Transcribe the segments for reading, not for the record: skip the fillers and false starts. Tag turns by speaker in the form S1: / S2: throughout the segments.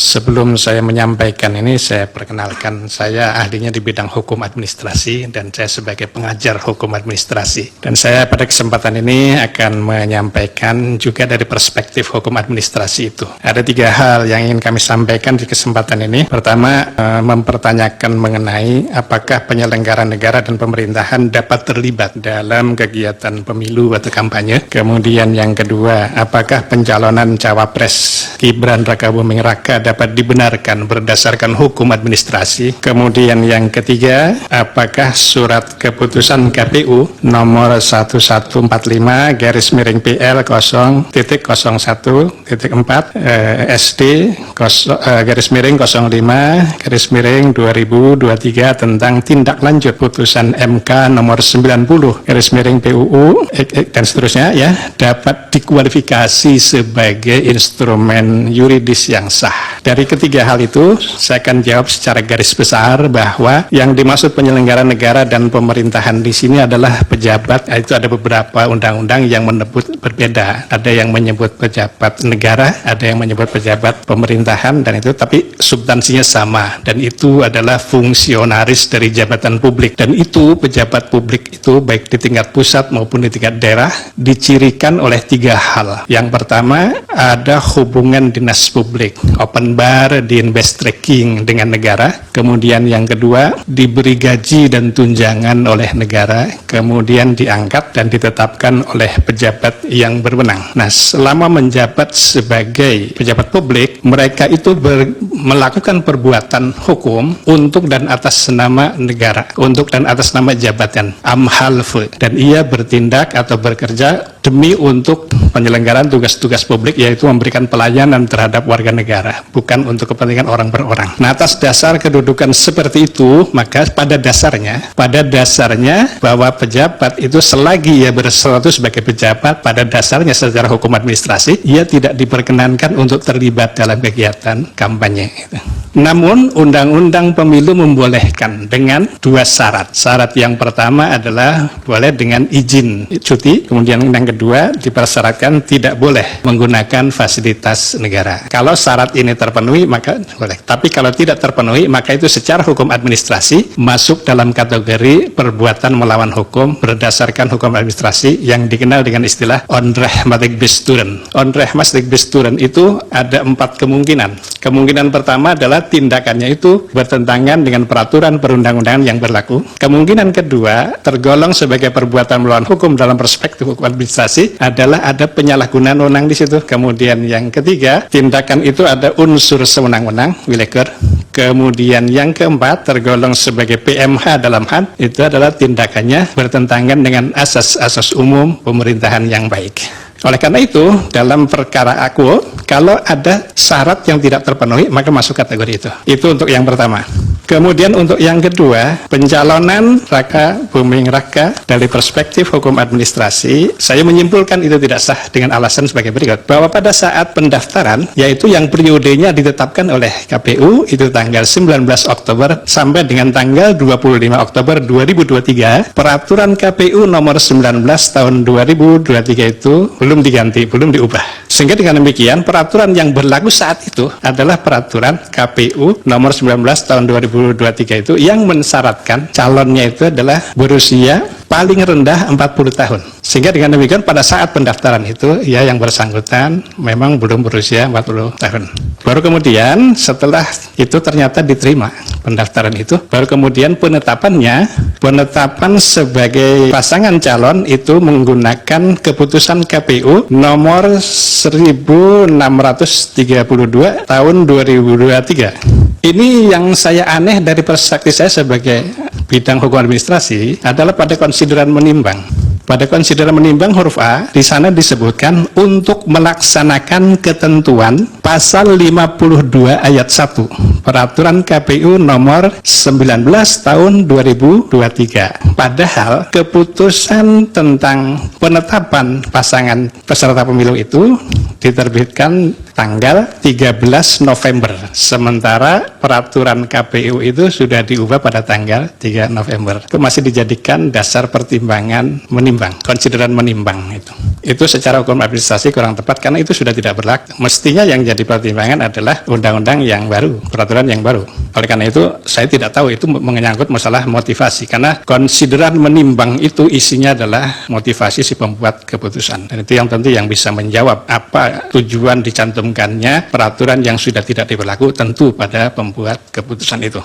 S1: Sebelum saya menyampaikan ini, saya perkenalkan, saya ahlinya di bidang hukum administrasi dan saya sebagai pengajar hukum administrasi. Dan saya pada kesempatan ini akan menyampaikan juga dari perspektif hukum administrasi itu. Ada 3 hal yang ingin kami sampaikan di kesempatan ini. Pertama, mempertanyakan mengenai apakah penyelenggara negara dan pemerintahan dapat terlibat dalam kegiatan pemilu atau kampanye. Kemudian yang kedua, apakah pencalonan cawapres Gibran Rakabuming Raka dapat dibenarkan berdasarkan hukum administrasi. Kemudian yang ketiga, apakah surat keputusan KPU nomor 1145/PL 0.01.4 SD /05/2023 tentang tindak lanjut putusan MK nomor 90/PUU dan seterusnya ya dapat dikualifikasi sebagai instrumen yuridis yang sah. Dari ketiga hal itu, saya akan jawab secara garis besar bahwa yang dimaksud penyelenggara negara dan pemerintahan di sini adalah pejabat. Itu ada beberapa undang-undang yang menyebut berbeda. Ada yang menyebut pejabat negara, ada yang menyebut pejabat pemerintahan, dan itu tapi substansinya sama. Dan itu adalah fungsionaris dari jabatan publik. Dan itu pejabat publik itu baik di tingkat pusat maupun di tingkat daerah dicirikan oleh 3 hal. Yang pertama, ada hubungan dinas publik, open bar di invest tracking dengan negara. Kemudian yang kedua, diberi gaji dan tunjangan oleh negara, kemudian diangkat dan ditetapkan oleh pejabat yang berwenang. Nah, selama menjabat sebagai pejabat publik, mereka itu melakukan perbuatan hukum untuk dan atas nama negara, untuk dan atas nama jabatan amhalfe, dan ia bertindak atau bekerja demi untuk penyelenggaraan tugas-tugas publik, yaitu memberikan pelayanan terhadap warga negara, bukan untuk kepentingan orang per orang. Nah, atas dasar kedudukan seperti itu, maka pada dasarnya bahwa pejabat itu selagi ia berstatus sebagai pejabat, pada dasarnya secara hukum administrasi, ia tidak diperkenankan untuk terlibat dalam kegiatan kampanye. Namun, Undang-Undang Pemilu membolehkan dengan 2 syarat. Syarat yang pertama adalah boleh dengan izin cuti, kemudian yang kedua dipersyaratkan tidak boleh menggunakan fasilitas negara. Kalau syarat ini terpenuhi maka boleh. Tapi kalau tidak terpenuhi maka itu secara hukum administrasi masuk dalam kategori perbuatan melawan hukum berdasarkan hukum administrasi yang dikenal dengan istilah onrechtmatig besturen. Onrechtmatig besturen itu ada 4 kemungkinan. Kemungkinan pertama adalah tindakannya itu bertentangan dengan peraturan perundang-undangan yang berlaku. Kemungkinan kedua, tergolong sebagai perbuatan melawan hukum dalam perspektif hukum administrasi adalah ada penyalahgunaan wewenang di situ. Kemudian yang ketiga, tindakan itu ada unsur sewenang-wenang, willekeur. Kemudian yang keempat, tergolong sebagai PMH dalam HAM, itu adalah tindakannya bertentangan dengan asas-asas umum pemerintahan yang baik. Oleh karena itu, dalam perkara akuo, kalau ada syarat yang tidak terpenuhi, maka masuk kategori itu. Itu untuk yang pertama. Kemudian untuk yang kedua, pencalonan Rakabuming Raka dari perspektif hukum administrasi, saya menyimpulkan itu tidak sah dengan alasan sebagai berikut. Bahwa pada saat pendaftaran, yaitu yang periodenya ditetapkan oleh KPU, itu tanggal 19 Oktober sampai dengan tanggal 25 Oktober 2023, peraturan KPU nomor 19 tahun 2023 itu belum diganti, belum diubah. Sehingga dengan demikian, peraturan yang berlaku saat itu adalah peraturan KPU nomor 19 tahun 2023 itu yang mensyaratkan calonnya itu adalah berusia paling rendah 40 tahun. Sehingga dengan demikian pada saat pendaftaran itu, ya yang bersangkutan memang belum berusia 40 tahun. Baru kemudian setelah itu ternyata diterima pendaftaran itu, baru kemudian penetapan sebagai pasangan calon itu menggunakan keputusan KPU nomor 1632 tahun 2023. Ini yang saya aneh dari perspektif saya sebagai bidang hukum administrasi adalah pada konsideran menimbang. Pada konsideran menimbang huruf A, di sana disebutkan untuk melaksanakan ketentuan pasal 52 ayat 1 peraturan KPU nomor 19 tahun 2023. Padahal keputusan tentang penetapan pasangan peserta pemilu itu diterbitkan tanggal 13 November. Sementara peraturan KPU itu sudah diubah pada tanggal 3 November. Itu masih dijadikan dasar pertimbangan menimbang, konsideran menimbang itu. Itu secara hukum administrasi kurang tepat karena itu sudah tidak berlaku. Mestinya yang jadi pertimbangan adalah undang-undang yang baru, peraturan yang baru. Oleh karena itu, saya tidak tahu itu menyangkut masalah motivasi karena konsideran menimbang itu isinya adalah motivasi si pembuat keputusan. Dan itu yang tentu yang bisa menjawab apa tujuan dicantumkannya peraturan yang sudah tidak diberlaku tentu pada pembuat keputusan itu.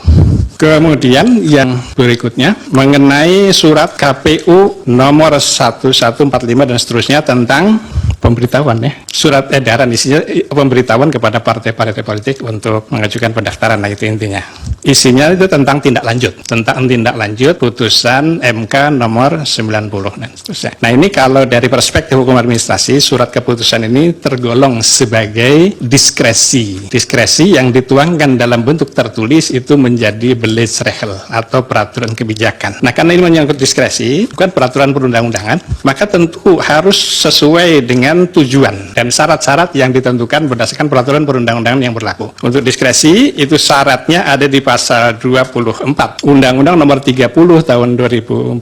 S1: Kemudian yang berikutnya mengenai surat KPU nomor 1145 dan seterusnya tentang pemberitahuan ya. Surat edaran isinya pemberitahuan kepada partai-partai politik untuk mengajukan pendaftaran, nah itu intinya. Isinya itu tentang tindak lanjut putusan MK nomor 90 dan seterusnya. Nah ini kalau dari perspektif hukum administrasi, surat keputusan ini tergolong sebagai diskresi. Diskresi yang dituangkan dalam bentuk tertulis itu menjadi Beleitsregel atau peraturan kebijakan. Nah karena ini menyangkut diskresi, bukan peraturan perundang-undangan, maka tentu harus sesuai dengan tujuan dan syarat-syarat yang ditentukan berdasarkan peraturan perundang-undangan yang berlaku. Untuk diskresi itu syaratnya ada di pasal 24 Undang-Undang nomor 30 tahun 2014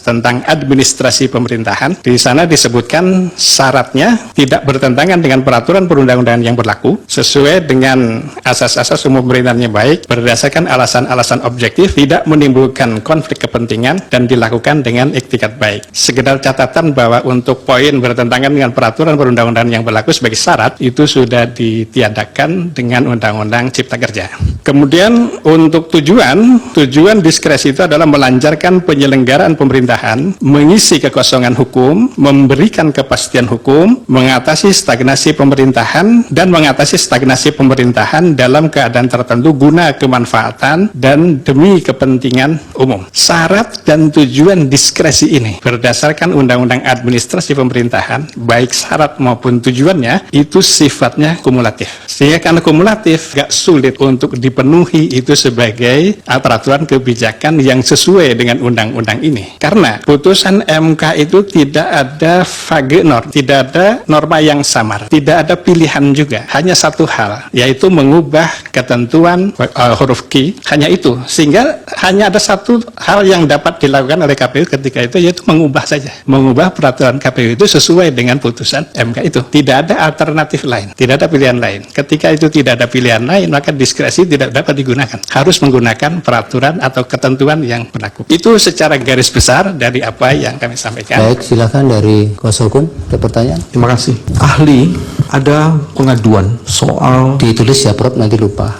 S1: tentang administrasi pemerintahan. Di sana disebutkan syaratnya tidak bertentangan dengan peraturan perundang-undangan yang berlaku sesuai dengan asas-asas umum pemerintahannya baik berdasarkan alasan-alasan objektif, tidak menimbulkan konflik kepentingan dan dilakukan dengan iktikat baik. Sekedar catatan bahwa untuk poin bertentangan dengan peraturan perundang-undangan yang berlaku sebagai syarat itu sudah ditiadakan dengan Undang-Undang Cipta Kerja. Kemudian untuk tujuan diskresi itu adalah melancarkan penyelenggaraan pemerintahan, mengisi kekosongan hukum, memberikan kepastian hukum, mengatasi stagnasi pemerintahan, dan mengatasi stagnasi pemerintahan dalam keadaan tertentu guna kemanfaatan dan demi kepentingan umum. Syarat dan tujuan diskresi ini berdasarkan Undang-Undang Administrasi Pemerintahan, baik syarat maupun tujuannya itu sifatnya kumulatif. Sehingga karena kumulatif, gak sulit untuk dipenuhi itu sebagai peraturan kebijakan yang sesuai dengan undang-undang ini. Karena putusan MK itu tidak ada vague norm, tidak ada norma yang samar, tidak ada pilihan juga. Hanya satu hal, yaitu mengubah ketentuan huruf Q, hanya itu. Sehingga hanya ada satu hal yang dapat dilakukan oleh KPU ketika itu, yaitu mengubah saja. Mengubah peraturan KPU itu sesuai dengan putusan MK itu. Tidak ada alternatif lain, tidak ada pilihan lain. Ketika itu tidak ada pilihan lain, maka diskresi tidak dapat digunakan. Harus menggunakan peraturan atau ketentuan yang berlaku. Itu secara garis besar dari apa yang kami sampaikan.
S2: Baik, silakan dari kuasa hukum, ada pertanyaan?
S3: Terima kasih. Ahli, ada pengaduan soal
S2: Ditulis ya, Prof, nanti lupa.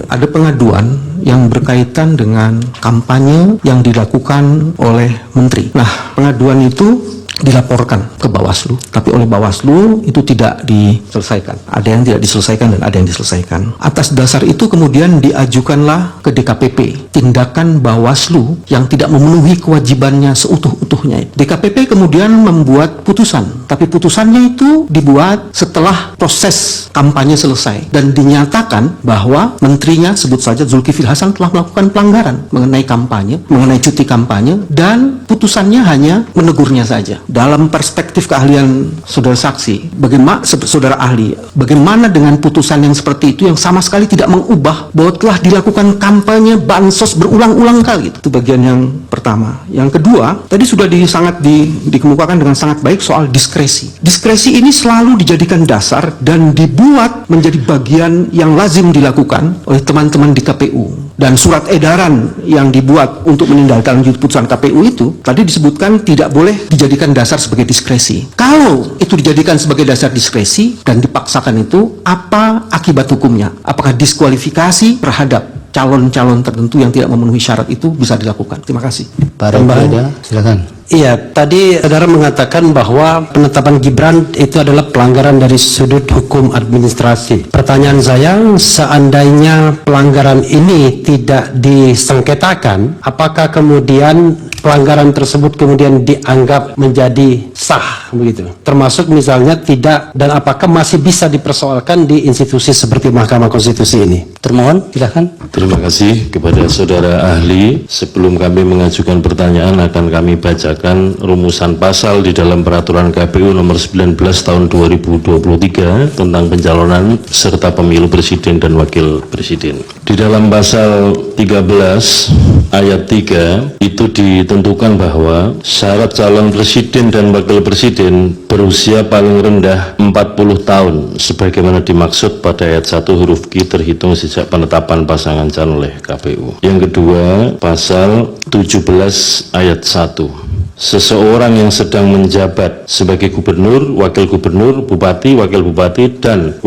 S3: ada pengaduan yang berkaitan dengan kampanye yang dilakukan oleh menteri. Nah, pengaduan itu dilaporkan ke Bawaslu, tapi oleh Bawaslu itu tidak diselesaikan. Ada yang tidak diselesaikan dan ada yang diselesaikan. Atas dasar itu kemudian diajukanlah ke DKPP tindakan Bawaslu yang tidak memenuhi kewajibannya seutuh-utuhnya. DKPP kemudian membuat putusan, tapi putusannya itu dibuat setelah proses kampanye selesai dan dinyatakan bahwa menterinya, sebut saja Zulkifli Hasan, telah melakukan pelanggaran mengenai kampanye, mengenai cuti kampanye, dan putusannya hanya menegurnya saja. Dalam perspektif keahlian saudara saksi, bagaimana saudara ahli, bagaimana dengan putusan yang seperti itu yang sama sekali tidak mengubah bahwa telah dilakukan kampanye bansos berulang-ulang kali? Itu bagian yang pertama. Yang kedua, tadi sudah dikemukakan dengan sangat baik soal diskresi. Diskresi ini selalu dijadikan dasar dan dibuat menjadi bagian yang lazim dilakukan oleh teman-teman di KPU. Dan surat edaran yang dibuat untuk menindaklanjuti putusan KPU itu tadi disebutkan tidak boleh dijadikan dasar sebagai diskresi. Kalau itu dijadikan sebagai dasar diskresi dan dipaksakan itu, apa akibat hukumnya? Apakah diskualifikasi terhadap calon-calon tertentu yang tidak memenuhi syarat itu bisa dilakukan? Terima kasih.
S2: Pak Refli, silakan.
S4: Iya, tadi saudara mengatakan bahwa penetapan Gibran itu adalah pelanggaran dari sudut hukum administrasi. Pertanyaan saya, seandainya pelanggaran ini tidak disengketakan, apakah kemudian pelanggaran tersebut kemudian dianggap menjadi sah begitu? Termasuk misalnya tidak, dan apakah masih bisa dipersoalkan di institusi seperti Mahkamah Konstitusi ini?
S2: Termohon, silakan.
S5: Terima kasih kepada saudara ahli. Sebelum kami mengajukan pertanyaan, akan kami bacakan rumusan pasal di dalam peraturan KPU nomor 19 tahun 2023 tentang pencalonan serta pemilu presiden dan wakil presiden. Di dalam pasal 13 ayat 3 itu ditentukan bahwa syarat calon presiden dan wakil presiden berusia paling rendah 40 tahun sebagaimana dimaksud pada ayat 1 huruf Q terhitung sejak penetapan pasangan calon oleh KPU. Yang kedua, pasal 17 ayat 1. Seseorang yang sedang menjabat sebagai gubernur, wakil gubernur, bupati, wakil bupati, dan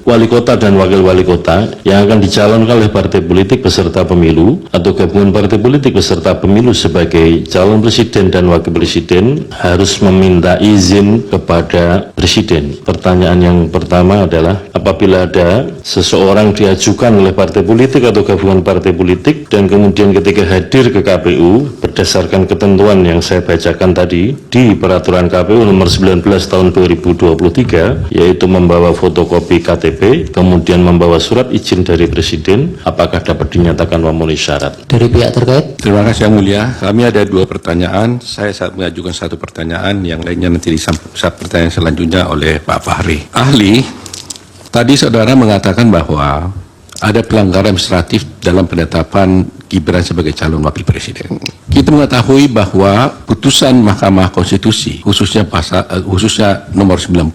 S5: wali kota dan wakil wali kota yang akan dicalonkan oleh partai politik peserta pemilu atau gabungan partai politik peserta pemilu sebagai calon presiden dan wakil presiden harus meminta izin kepada presiden. Pertanyaan yang pertama adalah, apabila ada seseorang diajukan oleh partai politik atau gabungan partai politik dan kemudian ketika hadir ke KPU berdasarkan ketentuan yang saya bacakan tadi di peraturan KPU nomor 19 tahun 2023, yaitu membawa fotokopi KTP, kemudian membawa surat izin dari presiden, apakah dapat dinyatakan memenuhi syarat?
S2: Dari pihak terkait.
S6: Terima kasih Yang Mulia. Kami ada 2 pertanyaan. Saya mengajukan 1 pertanyaan, yang lainnya nanti saat pertanyaan selanjutnya oleh Pak Fahri. Ahli, tadi saudara mengatakan bahwa ada pelanggaran administratif dalam penetapan Gibran sebagai calon wakil presiden. Kita mengetahui bahwa putusan Mahkamah Konstitusi, khususnya nomor 90,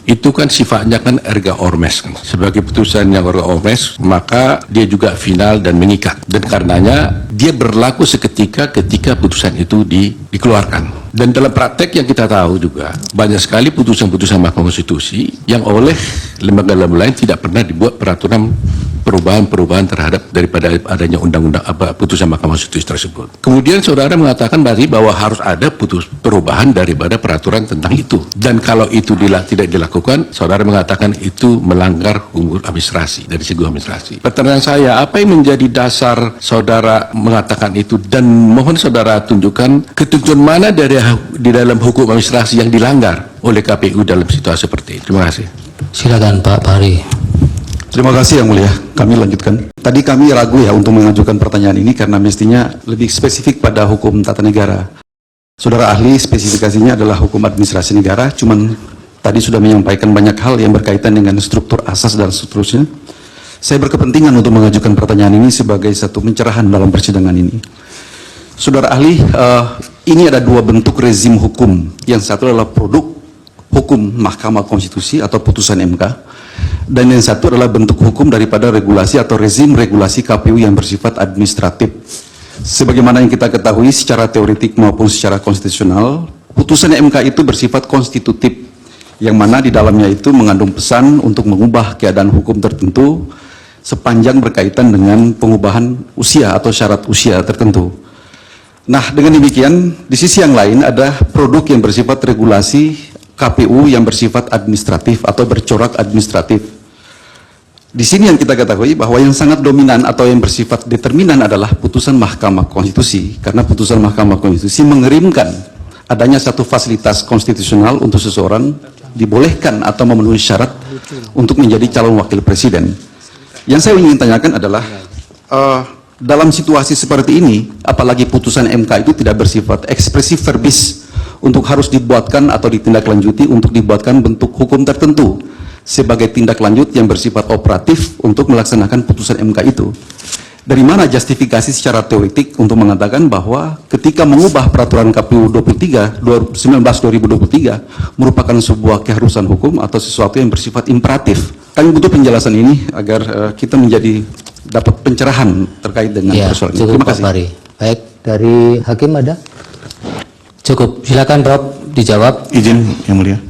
S6: itu kan sifatnya kan erga omnes. Sebagai putusan yang erga omnes, maka dia juga final dan mengikat. Dan karenanya dia berlaku seketika ketika putusan itu dikeluarkan. Dan dalam praktek yang kita tahu juga, banyak sekali putusan-putusan Mahkamah Konstitusi yang oleh lembaga-lembaga lain tidak pernah dibuat peraturan perubahan-perubahan terhadap daripada adanya undang-undang putusan Mahkamah Konstitusi tersebut. Kemudian saudara mengatakan tadi bahwa harus ada perubahan daripada peraturan tentang itu. Dan kalau itu tidak dilakukan, saudara mengatakan itu melanggar hukum administrasi, dari segi administrasi. Pertanyaan saya, apa yang menjadi dasar saudara mengatakan itu, dan mohon saudara tunjukkan ketentuan mana di dalam hukum administrasi yang dilanggar oleh KPU dalam situasi seperti ini. Terima kasih.
S2: Silakan Pak Fahri.
S7: Terima kasih Yang Mulia. Kami lanjutkan. Tadi kami ragu ya untuk mengajukan pertanyaan ini karena mestinya lebih spesifik pada hukum tata negara. Saudara ahli, spesifikasinya adalah hukum administrasi negara, cuman tadi sudah menyampaikan banyak hal yang berkaitan dengan struktur asas dan seterusnya. Saya berkepentingan untuk mengajukan pertanyaan ini sebagai satu pencerahan dalam persidangan ini. Saudara ahli, ini ada 2 bentuk rezim hukum. Yang satu adalah produk hukum Mahkamah Konstitusi atau putusan MK. Dan yang satu adalah bentuk hukum daripada regulasi atau rezim regulasi KPU yang bersifat administratif. Sebagaimana yang kita ketahui secara teoretik maupun secara konstitusional, putusan MK itu bersifat konstitutif, yang mana di dalamnya itu mengandung pesan untuk mengubah keadaan hukum tertentu sepanjang berkaitan dengan pengubahan usia atau syarat usia tertentu. Nah, dengan demikian, di sisi yang lain ada produk yang bersifat regulasi KPU yang bersifat administratif atau bercorak administratif. Di sini yang kita ketahui bahwa yang sangat dominan atau yang bersifat determinan adalah putusan Mahkamah Konstitusi, karena putusan Mahkamah Konstitusi mengerimkan adanya satu fasilitas konstitusional untuk seseorang dibolehkan atau memenuhi syarat untuk menjadi calon wakil presiden. Yang saya ingin tanyakan adalah dalam situasi seperti ini, apalagi putusan MK itu tidak bersifat ekspresif verbis untuk harus dibuatkan atau ditindaklanjuti untuk dibuatkan bentuk hukum tertentu sebagai tindak lanjut yang bersifat operatif untuk melaksanakan putusan MK itu. Dari mana justifikasi secara teoretik untuk mengatakan bahwa ketika mengubah peraturan KPU 19/2023 merupakan sebuah keharusan hukum atau sesuatu yang bersifat imperatif? Kami butuh penjelasan ini agar kita menjadi dapat pencerahan terkait dengan persoalan ini. Terima kasih.
S2: Fahri. Baik, dari Hakim ada? Cukup, silakan Rob dijawab.
S7: Izin Yang Mulia,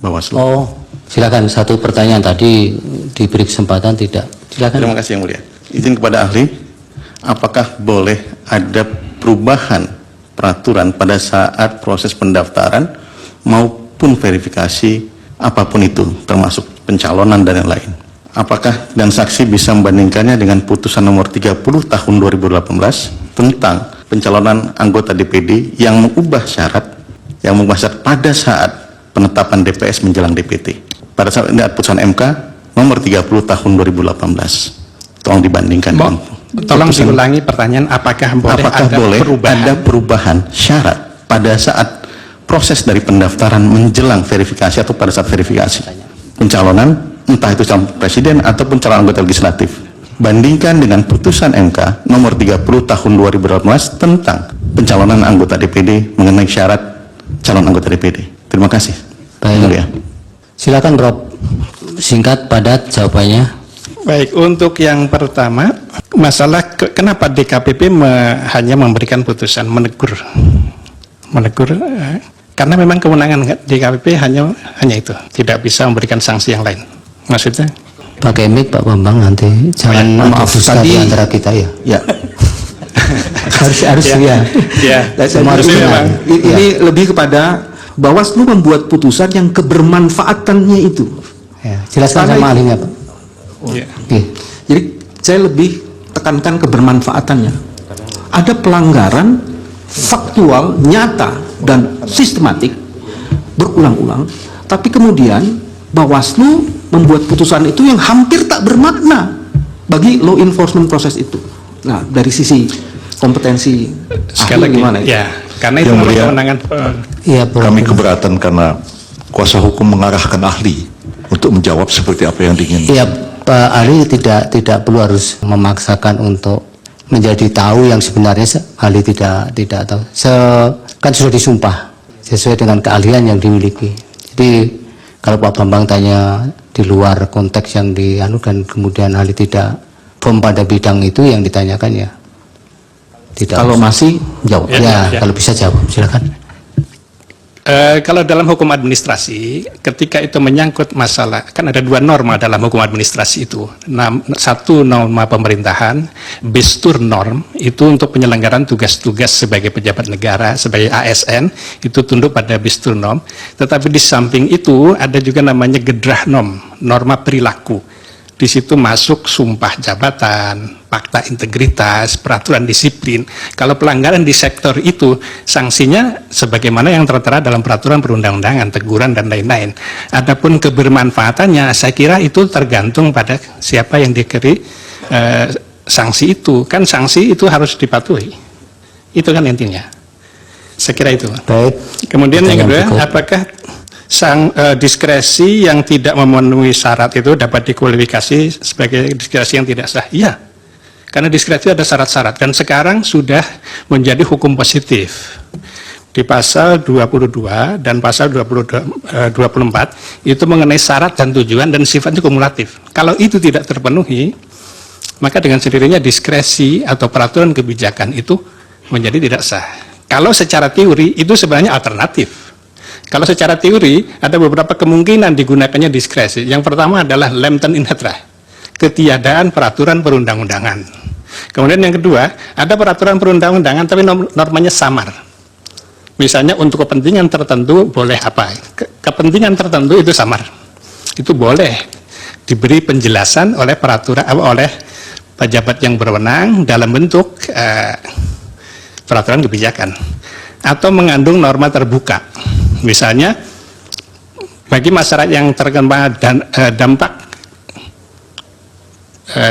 S7: Bawaslu.
S2: Oh, silakan, 1 pertanyaan tadi diberi kesempatan tidak. Silakan.
S7: Terima kasih Yang Mulia. Izin kepada ahli, apakah boleh ada perubahan peraturan pada saat proses pendaftaran maupun verifikasi apapun itu, termasuk pencalonan dan yang lain? Apakah dan saksi bisa membandingkannya dengan putusan nomor 30 tahun 2018 tentang pencalonan anggota DPD yang mengubah syarat pada saat penetapan DPS menjelang DPT. Pada saat ini putusan MK nomor 30 tahun 2018. Tolong dibandingkan dengan
S1: Tolong diulangi pertanyaan, apakah boleh ada
S7: perubahan syarat pada saat proses dari pendaftaran menjelang verifikasi atau pada saat verifikasi pencalonan, entah itu calon presiden ataupun calon anggota legislatif, bandingkan dengan putusan MK nomor 30 tahun 2018 tentang pencalonan anggota DPD mengenai syarat calon anggota DPD. Terima kasih.
S2: Baik.
S7: Ya.
S2: Silakan Rob, singkat padat jawabannya.
S1: Baik, untuk yang pertama, masalah kenapa DKPP hanya memberikan putusan menegur, karena memang kewenangan DKPP hanya itu, tidak bisa memberikan sanksi yang lain. Maksudnya?
S2: Pakai mic Pak Bambang, nanti jangan maaf tadi antara kita ya.
S3: Ya. harus
S1: Ya.
S3: Semua harus benar. Ini lebih kepada Bawaslu membuat putusan yang kebermanfaatannya itu.
S2: Ya, jelaskan sama ahlinya Pak.
S1: Ya.
S2: Oke.
S3: Jadi saya lebih tekankan kebermanfaatannya. Ada pelanggaran faktual, nyata, dan sistematik berulang-ulang, tapi kemudian Bawaslu membuat putusan itu yang hampir tak bermakna bagi law enforcement proses itu. Nah, dari sisi kompetensi
S1: Sekali
S3: ahli
S1: lagi,
S3: gimana itu?
S1: ya, karena itu
S8: Yang mulia,
S1: kewenangan.
S2: Iya,
S8: Kami keberatan karena kuasa hukum mengarahkan ahli untuk menjawab seperti apa yang diinginkan.
S2: Iya, Pak ahli tidak perlu harus memaksakan untuk menjadi tahu yang sebenarnya ahli tidak tahu. Kan sudah disumpah sesuai dengan keahlian yang dimiliki. Jadi kalau Pak Bambang tanya di luar konteks yang dianukan, kemudian ahli tidak firm pada bidang itu yang ditanyakan, ya tidak.
S3: Kalau masih jawab.
S2: Ya, kalau bisa jawab, silakan.
S1: Kalau dalam hukum administrasi, ketika itu menyangkut masalah, kan ada dua norma dalam hukum administrasi itu. Satu norma pemerintahan, Bestur norm, itu untuk penyelenggaraan tugas-tugas sebagai pejabat negara, sebagai ASN, itu tunduk pada Bestur norm. Tetapi di samping itu ada juga namanya Gedrag norm, norma perilaku. Di situ masuk sumpah jabatan, fakta integritas, peraturan disiplin. Kalau pelanggaran di sektor itu, sanksinya sebagaimana yang tertera dalam peraturan perundang-undangan, teguran dan lain-lain. Adapun kebermanfaatannya, saya kira itu tergantung pada siapa yang diberi sanksi itu. Kan sanksi itu harus dipatuhi. Itu kan intinya. Saya kira itu.
S2: Baik.
S1: Kemudian yang kedua,
S2: Cukup.
S1: apakah diskresi yang tidak memenuhi syarat itu dapat dikualifikasi sebagai diskresi yang tidak sah? Iya, karena diskresi ada syarat-syarat dan sekarang sudah menjadi hukum positif di pasal 22 dan pasal 24 itu mengenai syarat dan tujuan dan sifatnya kumulatif. Kalau itu tidak terpenuhi, maka dengan sendirinya diskresi atau peraturan kebijakan itu menjadi tidak sah. Kalau secara teori itu sebenarnya alternatif. Kalau secara teori, ada beberapa kemungkinan digunakannya diskresi. Yang pertama adalah lempten in hetra, ketiadaan peraturan perundang-undangan. Kemudian yang kedua, ada peraturan perundang-undangan tapi normanya samar. Misalnya untuk kepentingan tertentu boleh apa? Kepentingan tertentu itu samar. Itu boleh diberi penjelasan oleh peraturan oleh pejabat yang berwenang dalam bentuk peraturan kebijakan atau mengandung norma terbuka. Misalnya, bagi masyarakat yang terkena dampak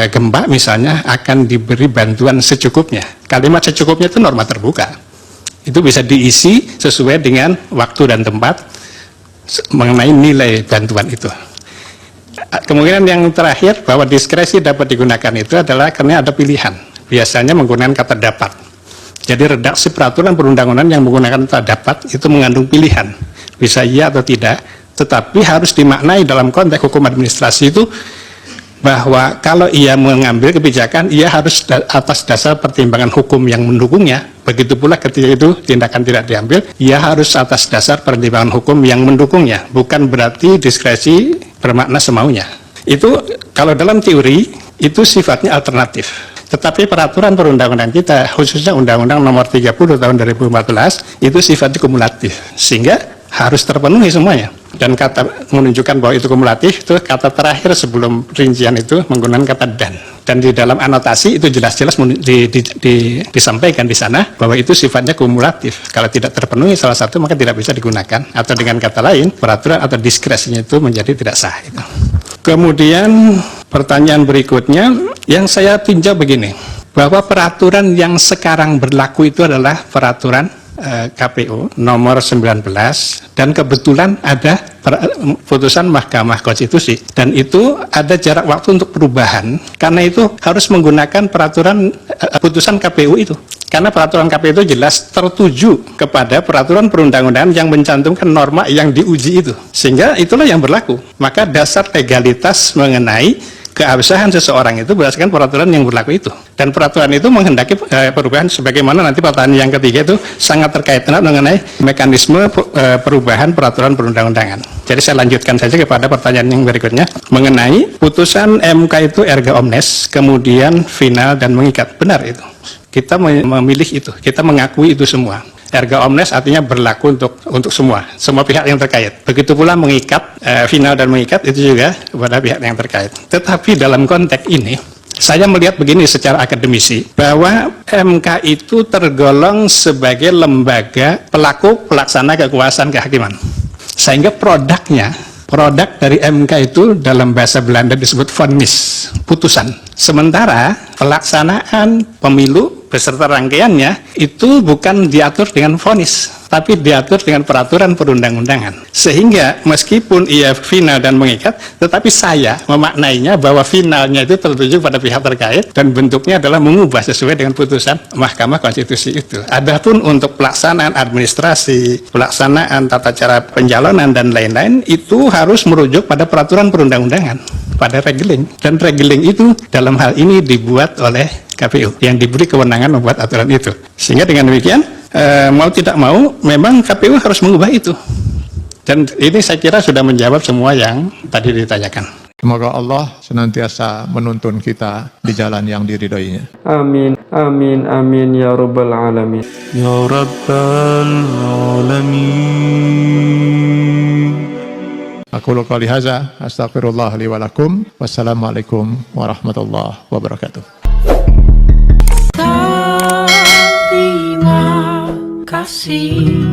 S1: gempa misalnya akan diberi bantuan secukupnya. Kalimat secukupnya itu norma terbuka. Itu bisa diisi sesuai dengan waktu dan tempat mengenai nilai bantuan itu. Kemungkinan yang terakhir bahwa diskresi dapat digunakan itu adalah karena ada pilihan. Biasanya menggunakan kata dapat. Jadi redaksi peraturan perundang-undangan yang menggunakan kata dapat itu mengandung pilihan, bisa iya atau tidak, tetapi harus dimaknai dalam konteks hukum administrasi itu bahwa kalau ia mengambil kebijakan, ia harus atas dasar pertimbangan hukum yang mendukungnya. Begitu pula ketika itu tindakan tidak diambil, ia harus atas dasar pertimbangan hukum yang mendukungnya. Bukan berarti diskresi bermakna semaunya. Itu kalau dalam teori itu sifatnya alternatif. Tetapi peraturan perundang-undangan kita, khususnya Undang-Undang Nomor 30 Tahun 2014, itu sifatnya kumulatif, sehingga harus terpenuhi semuanya. Dan kata menunjukkan bahwa itu kumulatif, itu kata terakhir sebelum rincian itu menggunakan kata dan. Dan di dalam anotasi itu jelas-jelas disampaikan di sana bahwa itu sifatnya kumulatif. Kalau tidak terpenuhi salah satu maka tidak bisa digunakan. Atau dengan kata lain, peraturan atau diskresinya itu menjadi tidak sah. Itu. Kemudian pertanyaan berikutnya yang saya tinjau begini, bahwa peraturan yang sekarang berlaku itu adalah peraturan KPU nomor 19 dan kebetulan ada putusan Mahkamah Konstitusi dan itu ada jarak waktu untuk perubahan, karena itu harus menggunakan peraturan putusan KPU itu. Karena peraturan KPU itu jelas tertuju kepada peraturan perundang-undangan yang mencantumkan norma yang diuji itu. Sehingga itulah yang berlaku. Maka dasar legalitas mengenai keabsahan seseorang itu berdasarkan peraturan yang berlaku itu. Dan peraturan itu menghendaki perubahan sebagaimana nanti pertanyaan yang ketiga itu sangat terkait mengenai mekanisme perubahan peraturan perundang-undangan. Jadi saya lanjutkan saja kepada pertanyaan yang berikutnya mengenai putusan MK itu erga omnes, kemudian final dan mengikat. Benar itu. Kita memilih itu, kita mengakui itu semua. Erga omnes artinya berlaku untuk semua pihak yang terkait. Begitu pula mengikat, final dan mengikat itu juga kepada pihak yang terkait. Tetapi dalam konteks ini, saya melihat begini secara akademisi, bahwa MK itu tergolong sebagai lembaga pelaksana kekuasaan kehakiman. Sehingga produk dari MK itu dalam bahasa Belanda disebut vonis, putusan. Sementara pelaksanaan pemilu beserta rangkaiannya itu bukan diatur dengan vonis, tapi diatur dengan peraturan perundang-undangan. Sehingga meskipun ia final dan mengikat, tetapi saya memaknainya bahwa finalnya itu tertuju pada pihak terkait dan bentuknya adalah mengubah sesuai dengan putusan Mahkamah Konstitusi itu. Adapun untuk pelaksanaan administrasi, pelaksanaan tata cara pencalonan dan lain-lain itu harus merujuk pada peraturan perundang-undangan, pada regeling. Dan regeling itu dalam hal ini dibuat oleh KPU yang diberi kewenangan membuat aturan itu. Sehingga dengan demikian mau tidak mau memang KPU harus mengubah itu. Dan ini saya kira sudah menjawab semua yang tadi ditanyakan.
S9: Semoga Allah senantiasa menuntun kita di jalan yang diridhoinya.
S10: Amin, amin, amin ya rabbal alamin.
S11: Ya rabbal alamin.
S9: Aku qouli hadza, astaghfirullah li wa lakum. Wassalamualaikum warahmatullahi wabarakatuh.
S12: Terima kasih.